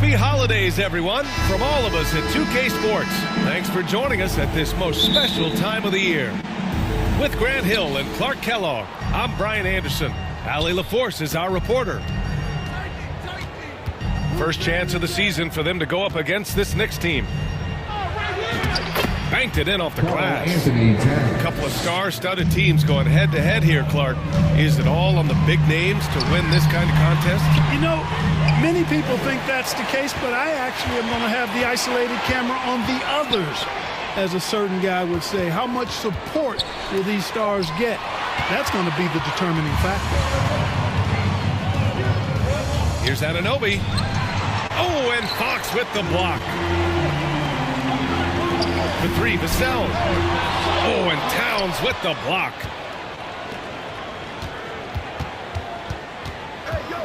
Happy holidays, everyone, from all of us at 2K Sports. Thanks for joining us at this most special time of the year. With Grant Hill and Clark Kellogg, I'm Brian Anderson. Allie LaForce is our reporter. First chance of the season for them to go up against this Knicks team. Banked it in off the glass. A couple of star-studded teams going head-to-head here, Clark. Is it all on the big names to win this kind of contest? You know, many people think that's the case, but I actually am going to have the isolated camera on the others. As a certain guy would say, how much support will these stars get? That's going to be the determining factor. Here's Anunoby. Oh, and Fox with the block. The three, Vassell. Oh, and Towns with the block.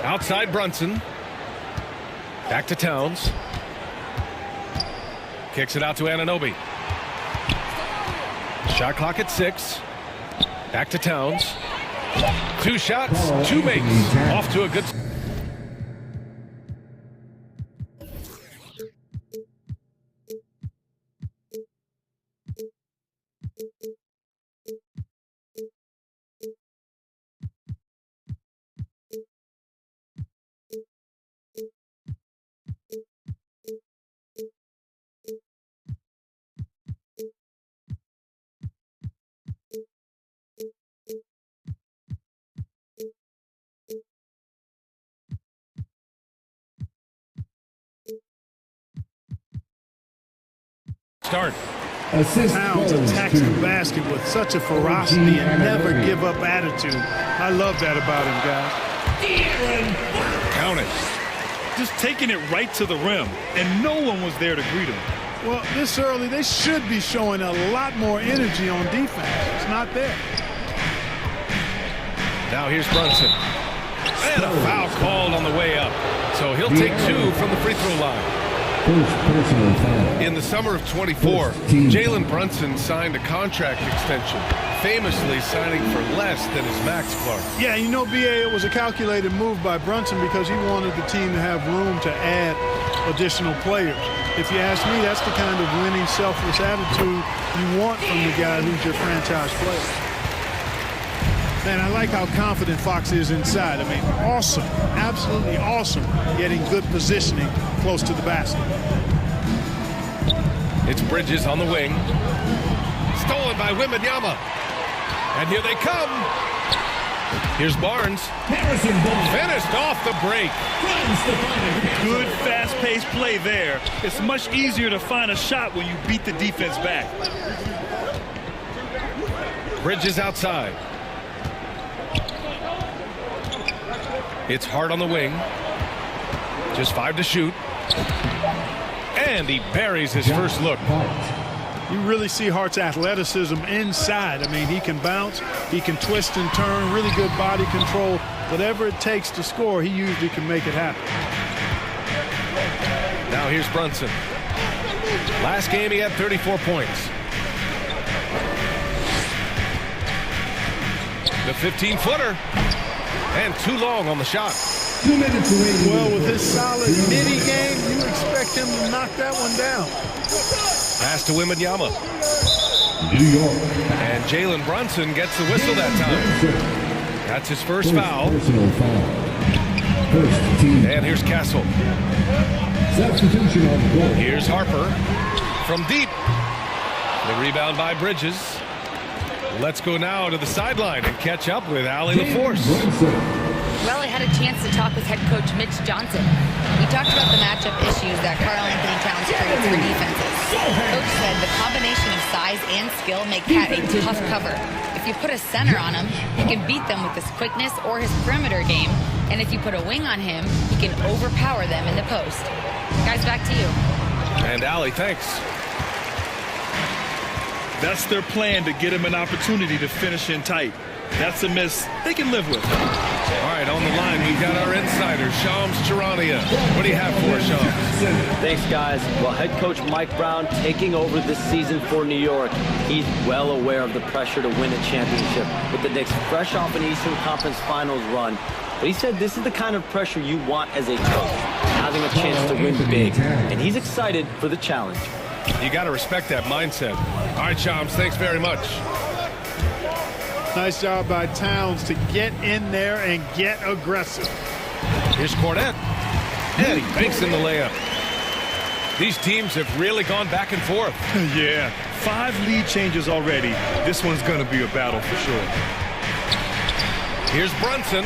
Outside Brunson. Back to Towns. Kicks it out to Anunoby. Shot clock at 6. Back to Towns. 2 shots, 2 makes. Off to a good... Start. Towns attacks the basket with such a ferocity and never give up attitude. I love that about him, guys. Count it. Just taking it right to the rim, and no one was there to greet him. Well, this early, they should be showing a lot more energy on defense. It's not there. Now here's Brunson. And a foul called on the way up. So he'll take 2 from the free throw line. In the summer of 24, Jalen Brunson signed a contract extension, famously signing for less than his max, Clark. Yeah, you know, B.A., it was a calculated move by Brunson because he wanted the team to have room to add additional players. If you ask me, that's the kind of winning, selfless attitude you want from the guy who's your franchise player. Man, I like how confident Fox is inside. I mean, awesome, absolutely awesome, getting good positioning close to the basket. It's Bridges on the wing. Stolen by Wembanyama. And here they come. Here's Barnes. Finished off the break. Good, fast-paced play there. It's much easier to find a shot when you beat the defense back. Bridges outside. It's Hart on the wing. Just 5 to shoot. And he buries his first look. You really see Hart's athleticism inside. I mean, he can bounce, he can twist and turn, really good body control. Whatever it takes to score, he usually can make it happen. Now here's Brunson. Last game he had 34 points. The 15-footer. And too long on the shot. 2 minutes away. Well, with his solid midi game, you expect him to knock that one down. Pass to Wembanyama. New York. And Jalen Brunson gets the whistle that time. That's his first foul. Personal foul. First team. And here's Castle. Substitution on the goal. Here's Harper from deep. The rebound by Bridges. Let's go now to the sideline and catch up with Allie LaForce. Well, I had a chance to talk with head coach Mitch Johnson. We talked about the matchup issues that Karl-Anthony Towns creates for defenses. Coach said the combination of size and skill make Cat a tough cover. If you put a center on him, he can beat them with his quickness or his perimeter game. And if you put a wing on him, he can overpower them in the post. Guys, back to you. And Allie, thanks. That's their plan, to get him an opportunity to finish in tight. That's a miss they can live with. All right, on the line, we've got our insider, Shams Charania. What do you have for us, Shams? Thanks, guys. Well, head coach Mike Brown taking over this season for New York. He's well aware of the pressure to win a championship with the Knicks fresh off an Eastern Conference Finals run. But he said this is the kind of pressure you want as a coach. Having a a chance to win big, and he's excited for the challenge. You got to respect that mindset. All right, Shams, thanks very much. Nice job by Towns to get in there and get aggressive. Here's Cornette. And he banks in the layup. These teams have really gone back and forth. Yeah, 5 lead changes already. This one's going to be a battle for sure. Here's Brunson.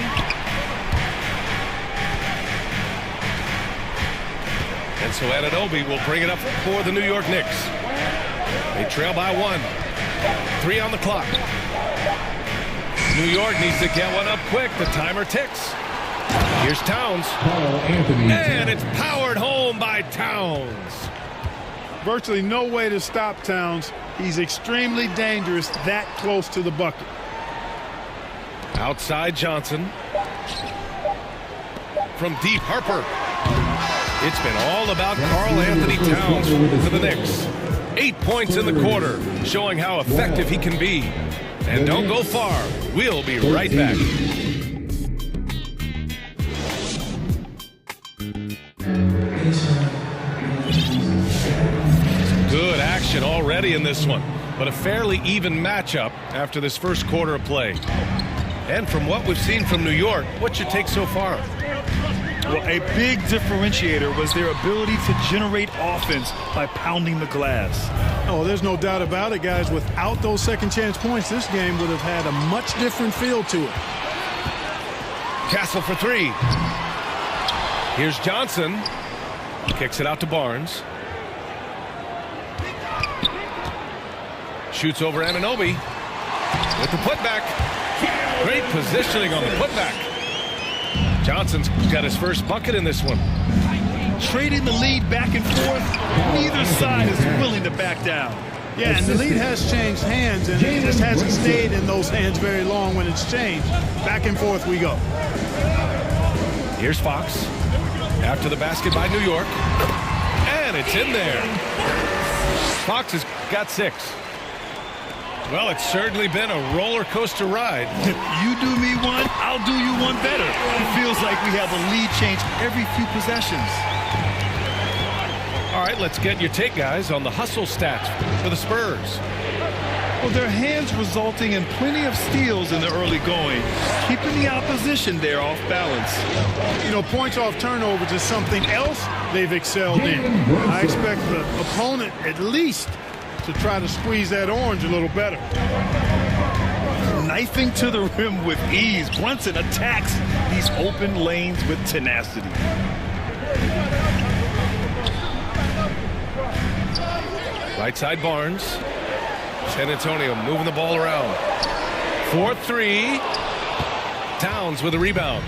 And so Anunoby will bring it up for the New York Knicks. They trail by 1. 3 on the clock. New York needs to get one up quick. The timer ticks. Here's Towns. And it's powered home by Towns. Virtually no way to stop Towns. He's extremely dangerous that close to the bucket. Outside Johnson. From deep, Harper. It's been all about Karl Anthony Towns for the Knicks. 8 points in the quarter, showing how effective he can be. And don't go far. We'll be right back. Good action already in this one, but a fairly even matchup after this first quarter of play. And from what we've seen from New York, what's your take so far? Well, a big differentiator was their ability to generate offense by pounding the glass. Oh, there's no doubt about it, guys. Without those second chance points, this game would have had a much different feel to it. Castle for 3. Here's Johnson. Kicks it out to Barnes. Shoots over Anunoby. With the putback. Great positioning on the putback. Johnson's got his first bucket in this one. Trading the lead back and forth, neither side is willing to back down. Yeah, and the lead has changed hands, and it just hasn't stayed in those hands very long when it's changed. Back and forth we go. Here's Fox. After the basket by New York. And it's in there. Fox has got 6. Well, it's certainly been a roller coaster ride. You do me one, I'll do you one better. It feels like we have a lead change every few possessions. All right, let's get your take, guys, on the hustle stats for the Spurs. Well, their hands resulting in plenty of steals in the early going, keeping the opposition there off balance. You know, points off turnovers is something else they've excelled in. I expect the opponent at least to try to squeeze that orange a little better. Knifing to the rim with ease, Brunson attacks these open lanes with tenacity. Right side Barnes. San Antonio moving the ball around. 4-3. Towns with a rebound.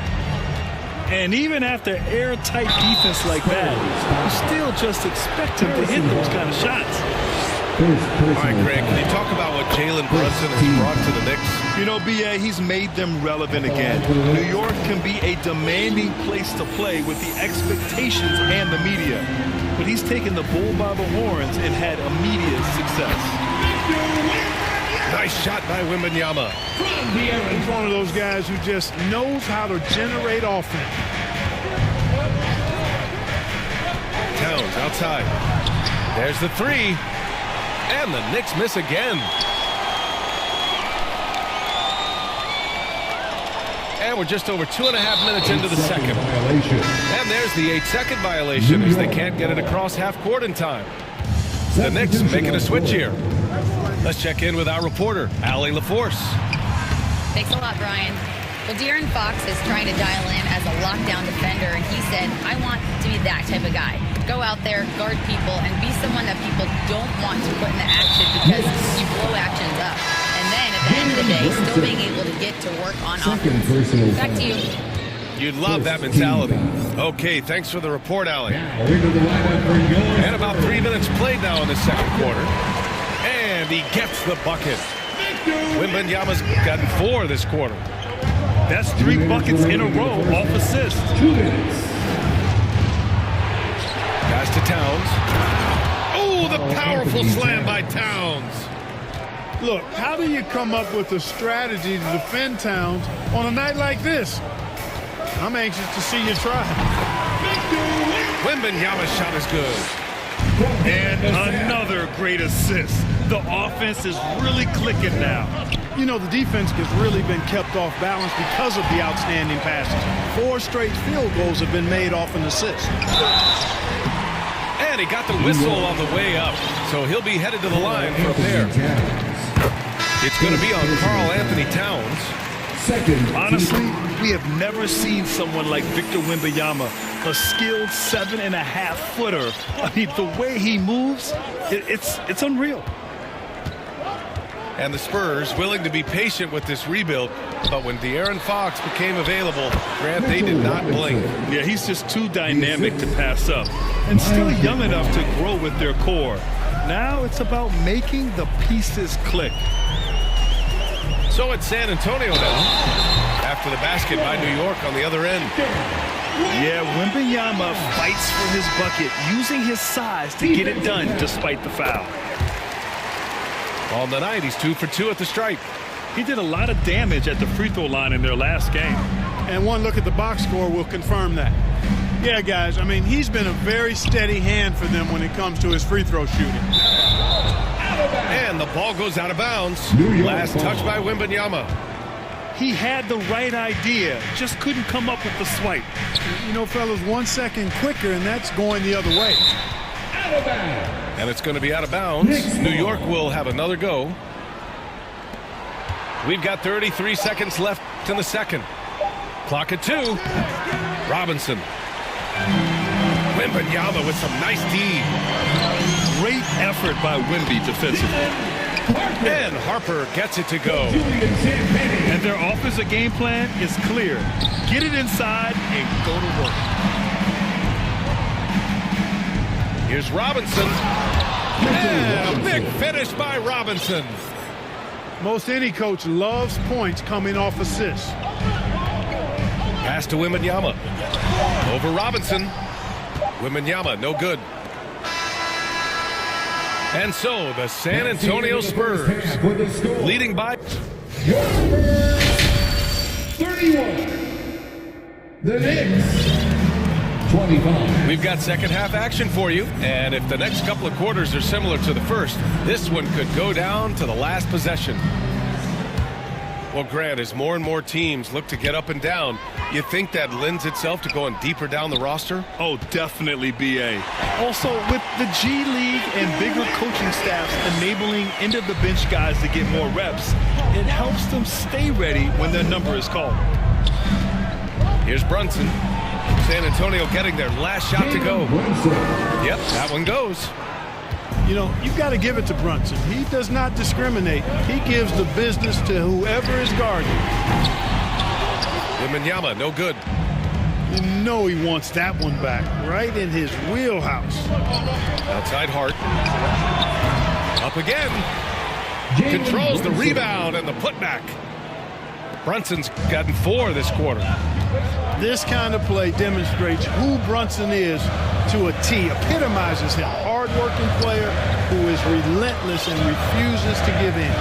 And even after airtight defense like that, you still just expect him to hit those kind of shots. All right, Greg, can you talk about what Jalen Brunson has brought to the Knicks? You know, B.A., he's made them relevant again. New York can be a demanding place to play with the expectations and the media. But he's taken the bull by the horns and had immediate success. Nice shot by Wembanyama. He's one of those guys who just knows how to generate offense. Towns outside. There's the 3. And the Knicks miss again. And we're just over 2.5 minutes into the second. And there's the 8-second violation as they can't get it across half court in time. The Knicks making a switch here. Let's check in with our reporter, Allie LaForce. Thanks a lot, Brian. Well, De'Aaron Fox is trying to dial in as a lockdown defender, and he said, I want to be that type of guy. Go out there, guard people, and be someone that people don't want to put in the action because you blow actions up. And then at the end of the day, still being able to get to work on offense. Back to you. You'd love that mentality. Okay, thanks for the report, Allie. And about 3 minutes played now in the second quarter. And he gets the bucket. Wembanyama's gotten 4 this quarter. That's 3 buckets in a row off assist. 2 minutes. Pass to Towns. Oh, the powerful slam by Towns. Look, how do you come up with a strategy to defend Towns on a night like this? I'm anxious to see you try. Wembanyama's shot is good. And another great assist. The offense is really clicking now. You know, the defense has really been kept off balance because of the outstanding passes. 4 straight field goals have been made off an assist. And he got the whistle on the way up, so he'll be headed to the line for a pair. It's going to be on Karl Anthony Towns. Honestly, we have never seen someone like Victor Wembanyama, a skilled 7.5-footer. I mean, the way he moves, it's unreal. And the Spurs willing to be patient with this rebuild, but when De'Aaron Fox became available, Grant, they did not blink. Yeah, he's just too dynamic to pass up, and still young enough to grow with their core. Now it's about making the pieces click. So it's San Antonio now, after the basket by New York on the other end. Yeah, Wembanyama fights for his bucket, using his size to get it done despite the foul. On the night, he's 2 for 2 at the stripe. He did a lot of damage at the free throw line in their last game. And one look at the box score will confirm that. Yeah, guys, I mean, he's been a very steady hand for them when it comes to his free throw shooting. And the ball goes out of bounds. Last touch by Wembanyama. He had the right idea, just couldn't come up with the swipe. You know, fellas, 1 second quicker, and that's going the other way. And it's going to be out of bounds. New York will have another go. We've got 33 seconds left in the second. Clock at 2. Robinson. Wembanyama with some nice D. Great effort by Wemby defensively. And Harper gets it to go. And their offensive game plan is clear. Get it inside and go to work. Here's Robinson. And a big finish by Robinson. Most any coach loves points coming off assists. Pass to Wembanyama. Over Robinson. Wembanyama, no good. And so the San Antonio Spurs leading by 31. The Knicks 25. We've got second half action for you, and if the next couple of quarters are similar to the first, this one could go down to the last possession. Well, Grant, as more and more teams look to get up and down, you think that lends itself to going deeper down the roster? Oh, definitely, B.A. Also, with the G League and bigger coaching staffs enabling end-of-the-bench guys to get more reps, it helps them stay ready when their number is called. Here's Brunson. San Antonio getting their last shot to go. Yep, that one goes. You know, you've got to give it to Brunson. He does not discriminate. He gives the business to whoever is guarding. Wembanyama, no good. You know he wants that one back, right in his wheelhouse. Outside Hart. Up again. Controls the rebound and the putback. Brunson's gotten 4 this quarter. This kind of play demonstrates who Brunson is to a T. Epitomizes him. Hard-working player who is relentless and refuses to give in.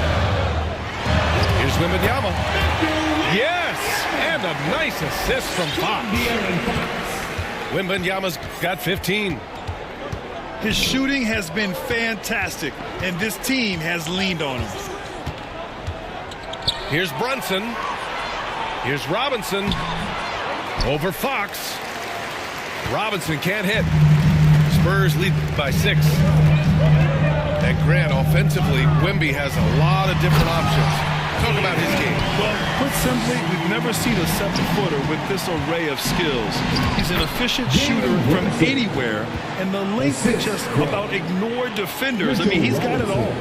Here's Wembanyama. Yes! And a nice assist from Fox. Wembanyama's got 15. His shooting has been fantastic, and this team has leaned on him. Here's Brunson. Here's Robinson. Over Fox. Robinson can't hit. Spurs lead by 6. And Grant, offensively, Wemby has a lot of different options. Talk about his game. Well, put simply, we've never seen a 7-footer with this array of skills. He's an efficient shooter from anywhere, and the length to just about ignore defenders. I mean, he's got it all.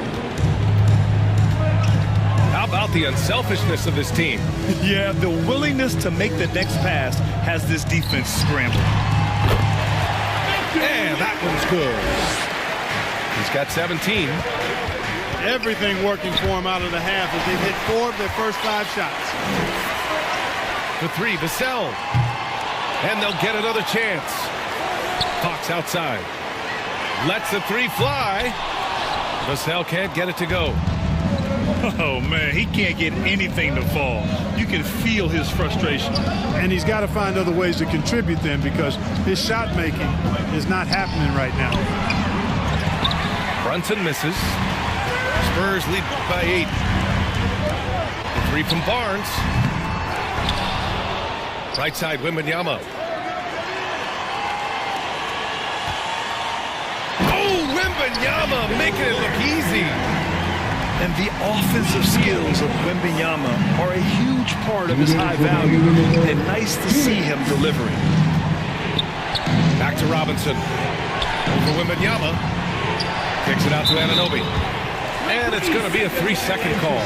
How about the unselfishness of this team? Yeah, the willingness to make the next pass has this defense scrambling. And that one's good. He's got 17. Everything working for him out of the half as they've hit 4 of their first 5 shots. The 3, Vassell. And they'll get another chance. Fox outside. Lets the 3 fly. Vassell can't get it to go. Oh, man, he can't get anything to fall. You can feel his frustration. And he's got to find other ways to contribute then, because his shot making is not happening right now. Brunson misses. Spurs lead by 8. The three from Barnes. Right side, Wembanyama. Oh, Wembanyama making it look easy. And the offensive skills of Wembanyama are a huge part of his high value. And nice to see him delivering. Back to Robinson. Over Wembanyama. Kicks it out to Anunoby. And it's going to be a 3-second call.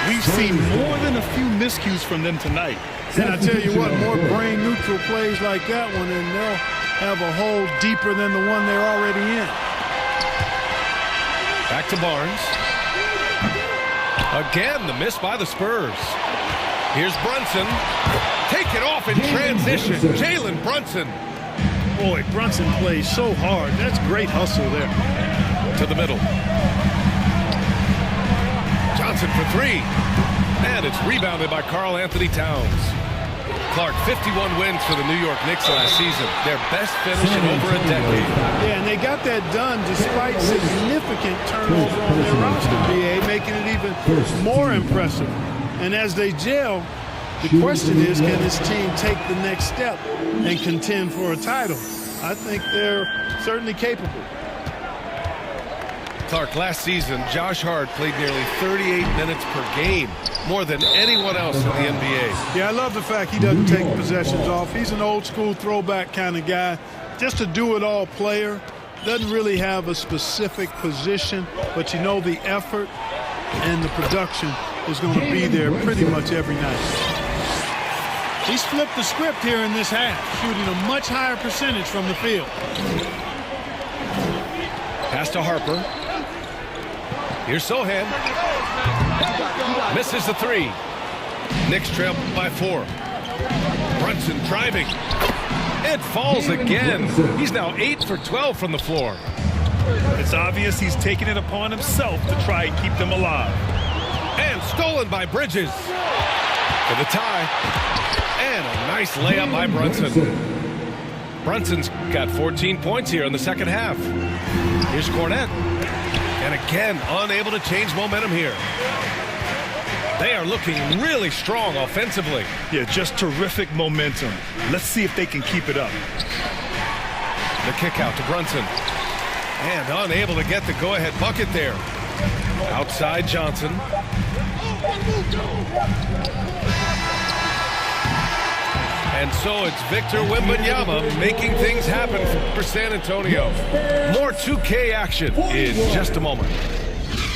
We've seen more than a few miscues from them tonight. And I tell you what, more brain-neutral plays like that one, and they'll have a hole deeper than the one they're already in. Back to Barnes. Again, the miss by the Spurs. Here's Brunson. Take it off in transition. Jalen Brunson. Boy, Brunson plays so hard. That's great hustle there. To the middle. Johnson for 3. And it's rebounded by Karl Anthony Towns. Clark, 51 wins for the New York Knicks last season. Their best finish in over a decade. Yeah, and they got that done despite significant turnover on their roster, BA, making it even more impressive. And as they gel, the question is, can this team take the next step and contend for a title? I think they're certainly capable. Clark, last season, Josh Hart played nearly 38 minutes per game, more than anyone else in the NBA. Yeah, I love the fact he doesn't take possessions off. He's an old-school throwback kind of guy, just a do-it-all player. Doesn't really have a specific position, but you know the effort and the production is going to be there pretty much every night. He's flipped the script here in this half, shooting a much higher percentage from the field. Pass to Harper. Here's Sohan. Misses the 3. Knicks trail by 4. Brunson driving. It falls again. He's now 8 for 12 from the floor. It's obvious he's taking it upon himself to try and keep them alive. And stolen by Bridges. For the tie. And a nice layup by Brunson. Brunson's got 14 points here in the second half. Here's Cornette. And again, unable to change momentum here. They are looking really strong offensively. Yeah, just terrific momentum. Let's see if they can keep it up. The kick out to Brunson. And unable to get the go-ahead bucket there. Outside Johnson. And so it's Victor Wembanyama making things happen for San Antonio. More 2K action in just a moment.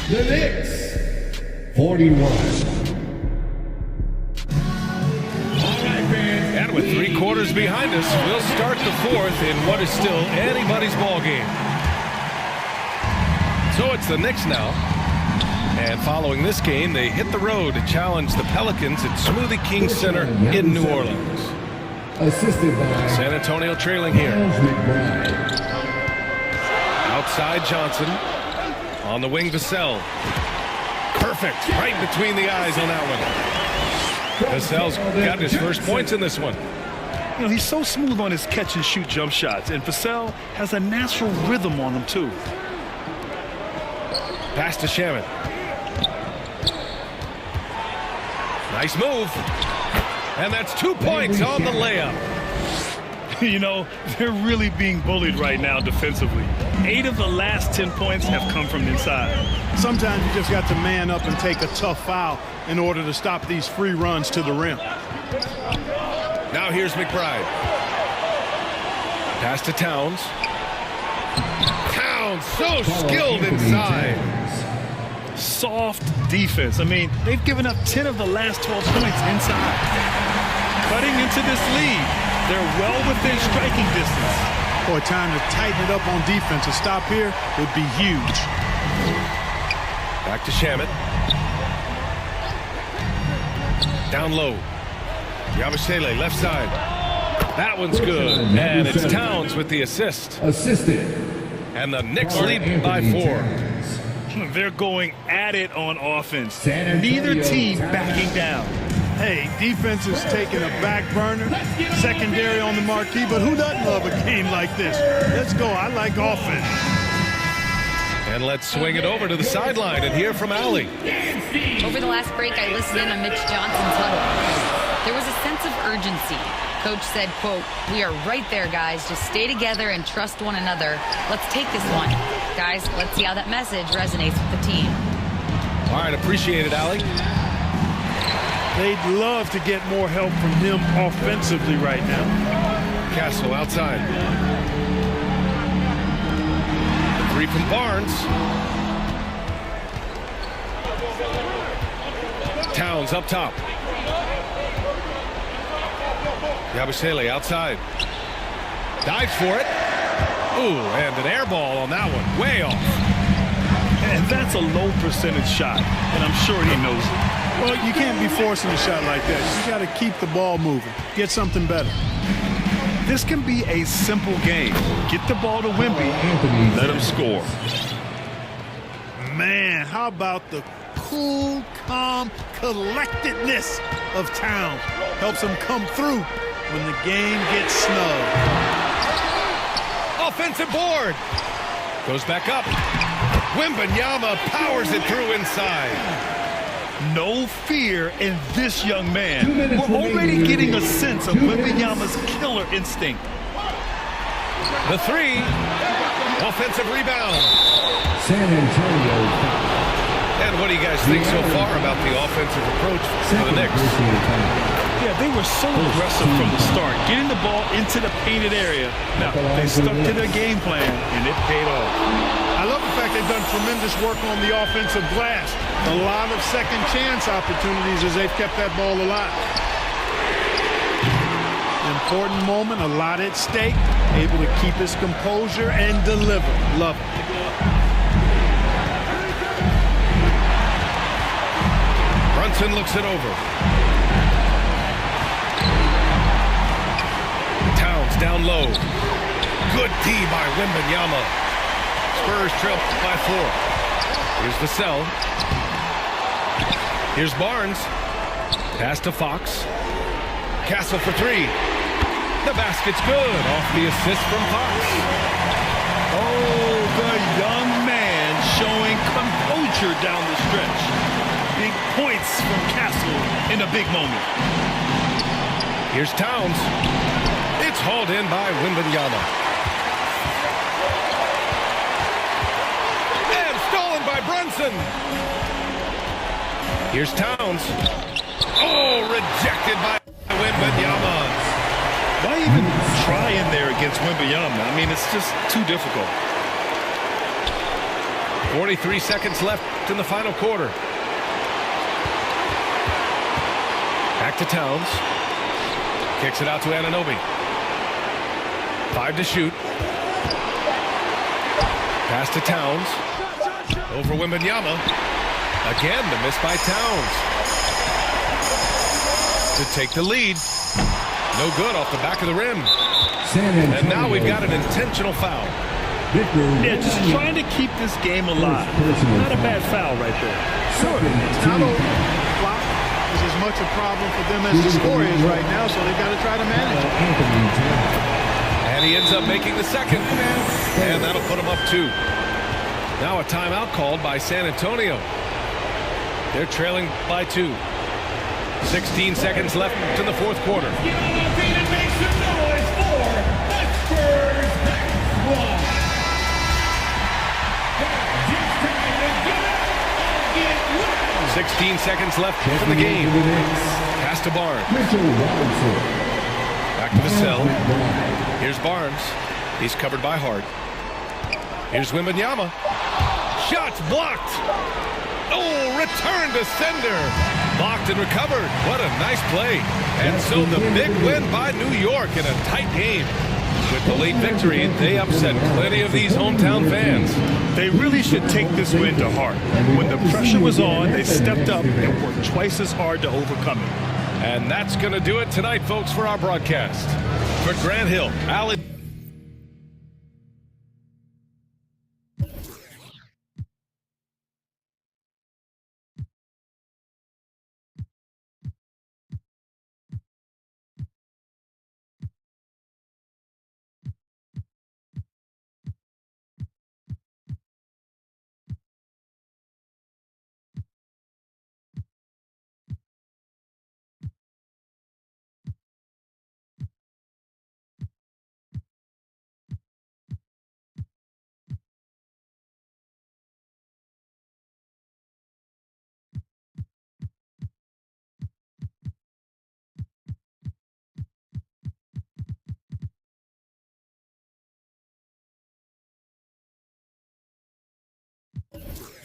The Knicks, 41. And with 3 quarters behind us, we'll start the 4th in what is still anybody's ball game. So it's the Knicks now. And following this game, they hit the road to challenge the Pelicans at Smoothie King Center in New Orleans. Assisted by San Antonio trailing here. Outside Johnson. On the wing, Vassell. Perfect. Right between the eyes on that one. Vassell's got his first points in this one. You know, he's so smooth on his catch-and-shoot jump shots, and Vassell has a natural rhythm on him, too. Pass to Shaman. Nice move. And that's 2 points on the layup. You know, they're really being bullied right now defensively. 8 of the last 10 points have come from inside. Sometimes you just got to man up and take a tough foul in order to stop these free runs to the rim. Now here's McBride. Pass to Towns. Towns so skilled inside. Soft defense. I mean, they've given up 10 of the last 12 points inside. Cutting into this lead, they're well within striking distance. Boy, time to tighten it up on defense. A stop here would be huge. Back to Shamet. Down low. Yabusele, left side. That one's good. And it's Towns with the assist. Assisted. And the Knicks lead by 4. They're going at it on offense. San Antonio Neither team timeout. backing down. Hey, defense is taking a back burner, secondary on the marquee, but who doesn't love a game like this? Let's go. I like offense. And let's swing it over to the sideline and hear from Allie. Over the last break, I listened in on Mitch Johnson's huddle. There was a sense of urgency. Coach said, quote, "We are right there, guys. Just stay together and trust one another. Let's take this one. Guys, let's see how that message resonates with the team." All right, appreciate it, Allie. They'd love to get more help from him offensively right now. Castle outside. The three from Barnes. Towns up top. Yabusele outside. Dives for it. Ooh, and an air ball on that one. Way off. And that's a low percentage shot, and I'm sure he knows it. Well, you can't be forcing a shot like that. You got to keep the ball moving. Get something better. This can be a simple game. Get the ball to Wemby, let him score. Man, how about the cool, calm collectedness of Towns? Helps him come through when the game gets snug. Offensive board. Goes back up. Wembanyama powers it through inside. No fear in this young man. We're already getting a sense of Wembanyama's killer instinct. The three. Offensive rebound. San Antonio. And what do you guys think so far about the offensive approach for the Knicks? Yeah, they were so aggressive from the start, getting the ball into the painted area. Now, they stuck to their game plan, and it paid off. I love the fact they've done tremendous work on the offensive glass. A lot of second chance opportunities as they've kept that ball alive. Important moment, a lot at stake. Able to keep his composure and deliver. Love it. Brunson looks it over. Towns down low. Good D by Wembanyama. Spurs trail by 4. Here's the cell. Here's Barnes. Pass to Fox. Castle for 3. The basket's good. Off the assist from Fox. Oh, the young man showing composure down the stretch. Big points from Castle in a big moment. Here's Towns. It's hauled in by Wembanyama. And stolen by Brunson. Here's Towns. Oh, rejected by Wembanyama. Why even try in there against Wembanyama? I mean, it's just too difficult. 43 seconds left in the final quarter. Back to Towns. Kicks it out to Anunoby. 5 to shoot. Pass to Towns. Over Wembanyama. Again, the miss by Towns. To take the lead. No good off the back of the rim. And now we've got an intentional foul. Yeah, just trying to keep this game alive. Not a bad foul right there. Sure. It's not over. Clock is as much a problem for them as the score is right now, so they've got to try to manage it. And he ends up making the second. And that'll put him up 2. Now a timeout called by San Antonio. They're trailing by 2. 16 seconds left in the fourth quarter. Make some noise for the Spurs next one. 16 seconds left in the game. Pass to Barnes. Back to the cell. Here's Barnes. He's covered by Hart. Here's Wembanyama. Shots blocked. Oh, return to sender. Blocked and recovered. What a nice play. And so the big win by New York in a tight game. With the late victory, they upset plenty of these hometown fans. They really should take this win to heart. When the pressure was on, they stepped up and worked twice as hard to overcome it. And that's going to do it tonight, folks, for our broadcast. For Grant Hill, Allen. 1.